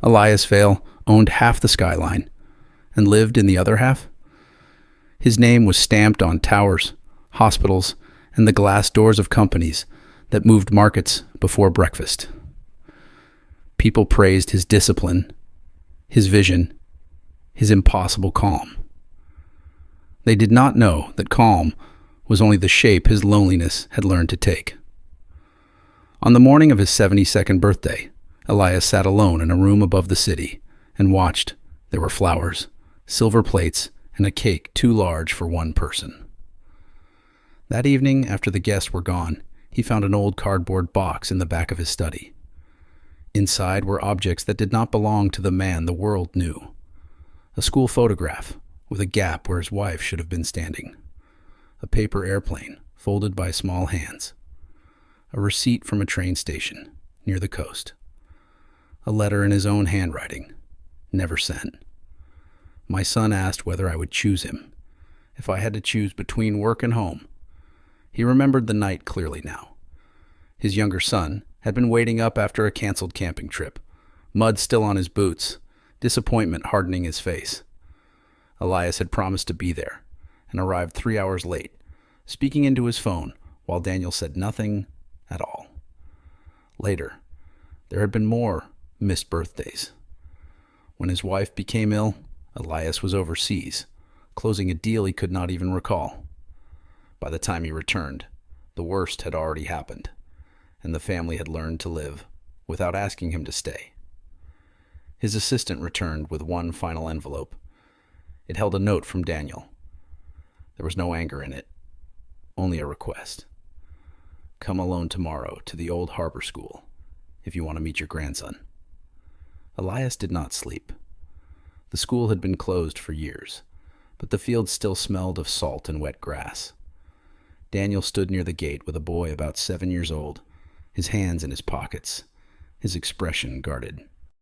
Elias Vale owned half the skyline and lived in the other half. His name was stamped on towers, hospitals, and the glass doors of companies that moved markets before breakfast. People praised his discipline, his vision, his impossible calm. They did not know that calm was only the shape his loneliness had learned to take. On the morning of his 72nd birthday, Elias sat alone in a room above the city and watched. There were flowers, silver plates, and a cake too large for one person. That evening, after the guests were gone, he found an old cardboard box in the back of his study. Inside were objects that did not belong to the man the world knew. A school photograph with a gap where his wife should have been standing. A paper airplane folded by small hands. A receipt from a train station near the coast. A letter in his own handwriting, never sent. My son asked whether I would choose him, if I had to choose between work and home. He remembered the night clearly now. His younger son had been waiting up after a canceled camping trip, mud still on his boots, disappointment hardening his face. Elias had promised to be there and arrived 3 hours late, speaking into his phone while Daniel said nothing at all. Later, there had been more missed birthdays. When his wife became ill, Elias was overseas, closing a deal he could not even recall. By the time he returned, the worst had already happened, and the family had learned to live without asking him to stay. His assistant returned with one final envelope. It held a note from Daniel. There was no anger in it, only a request. Come alone tomorrow to the old harbor school if you want to meet your grandson. Elias did not sleep. The school had been closed for years, but the field still smelled of salt and wet grass. Daniel stood near the gate with a boy about 7 years old, his hands in his pockets, his expression guarded.